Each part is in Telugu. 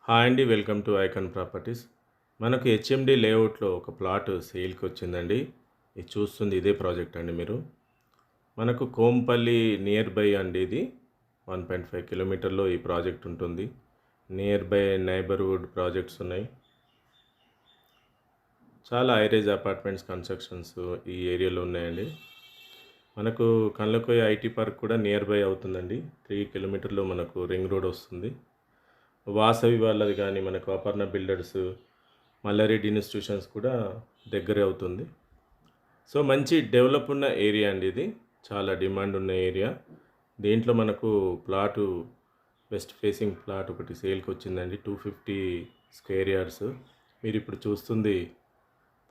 హాయ్ అండి, వెల్కమ్ టు ఐకాన్ ప్రాపర్టీస్. మనకు హెచ్ఎండి లేఅవుట్లో ఒక ప్లాట్ సేల్కి వచ్చిందండి. ఇది చూస్తుంది ఇదే ప్రాజెక్ట్ అండి. మీరు మనకు కోంపల్లి నియర్ బై అండి. ఇది 1.5 కిలోమీటర్లో ఈ ప్రాజెక్ట్ ఉంటుంది. నియర్ బై నైబర్హుడ్ ప్రాజెక్ట్స్ ఉన్నాయి. చాలా హైరేజ్ అపార్ట్మెంట్స్ కన్స్ట్రక్షన్స్ ఈ ఏరియాలో ఉన్నాయండి. మనకు కళ్ళకోయ ఐటీ పార్క్ కూడా నియర్ బై అవుతుందండి. 3 కిలోమీటర్లో మనకు రింగ్ రోడ్ వస్తుంది. వాసవి వాళ్ళది కానీ మనకు అపర్ణ బిల్డర్స్, మల్లారెడ్డి ఇన్స్టిట్యూషన్స్ కూడా దగ్గరే అవుతుంది. సో మంచి డెవలప్ ఉన్న ఏరియా అండి. ఇది చాలా డిమాండ్ ఉన్న ఏరియా. దీంట్లో మనకు ప్లాటు వెస్ట్ ఫేసింగ్ ప్లాట్ ఒకటి సేల్కి వచ్చిందండి. 250 స్క్వేర్ యార్డ్స్. మీరు ఇప్పుడు చూస్తుంది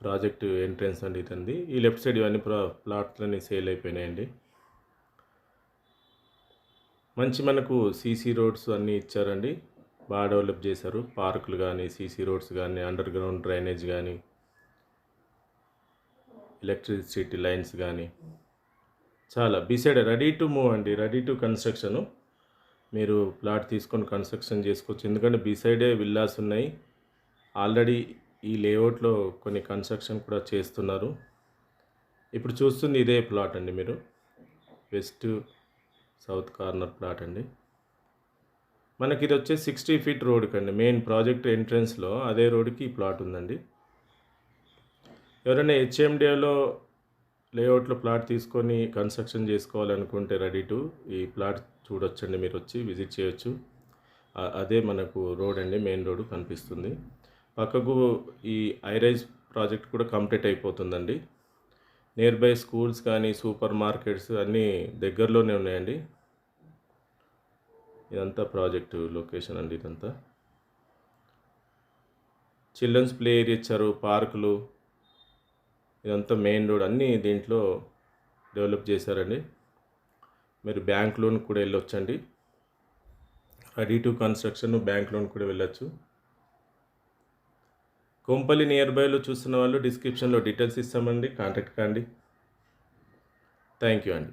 ప్రాజెక్టు ఎంట్రన్స్ అండి. ఇదండి ఈ లెఫ్ట్ సైడ్ ఇవన్నీ ప్లాట్లన్నీ సేల్ అయిపోయినాయండి. మంచి మనకు సీసీ రోడ్స్ అన్నీ ఇచ్చారండి. బాగా డెవలప్ చేశారు. పార్కులు కానీ, సీసీ రోడ్స్ కానీ, అండర్ గ్రౌండ్ డ్రైనేజ్ కానీ, ఎలక్ట్రిసిటీ లైన్స్ కానీ చాలా బిసైడ్ రెడీ టు మూవ్ అండి. Ready to construction. మీరు ప్లాట్ తీసుకొని కన్స్ట్రక్షన్ చేసుకోవచ్చు. ఎందుకంటే బిసైడే విల్లాస్ ఉన్నాయి. ఆల్రెడీ ఈ లేఅవుట్లో కొన్ని కన్స్ట్రక్షన్ కూడా చేస్తున్నారు. ఇప్పుడు చూస్తుంది ఇదే ప్లాట్ అండి. మీరు వెస్ట్ సౌత్ కార్నర్ ప్లాట్ అండి. మనకి ఇది వచ్చే 60 ఫీట్ రోడ్కి అండి. మెయిన్ ప్రాజెక్ట్ ఎంట్రన్స్లో అదే రోడ్కి ఈ ప్లాట్ ఉందండి. ఎవరైనా హెచ్ఎండిఏలో లేఅవుట్లో ప్లాట్ తీసుకొని కన్స్ట్రక్షన్ చేసుకోవాలనుకుంటే రెడీ టు ఈ ప్లాట్ చూడొచ్చండి. మీరు వచ్చి విజిట్ చేయొచ్చు. అదే మనకు రోడ్ అండి. మెయిన్ రోడ్ కనిపిస్తుంది. పక్కకు ఈ హైరైజ్ ప్రాజెక్ట్ కూడా కంప్లీట్ అయిపోతుందండి. నియర్ బై స్కూల్స్ కానీ, సూపర్ మార్కెట్స్ అన్నీ దగ్గరలోనే ఉన్నాయండి. ఇదంతా ప్రాజెక్టు లొకేషన్ అండి. ఇదంతా చిల్డ్రన్స్ ప్లే ఏరియా ఇచ్చారు, పార్కులు, ఇదంతా మెయిన్ రోడ్ అన్నీ దీంట్లో డెవలప్ చేశారండి. మీరు బ్యాంక్ లోన్ కూడా వెళ్ళొచ్చండి. Ready to construction bank loan కూడా వెళ్ళొచ్చు. కొంపల్లి నియర్ బైలో చూస్తున్న వాళ్ళు డిస్క్రిప్షన్లో డీటెయిల్స్ ఇస్తామండి. కాంటాక్ట్ కాండి. థ్యాంక్ యూ అండి.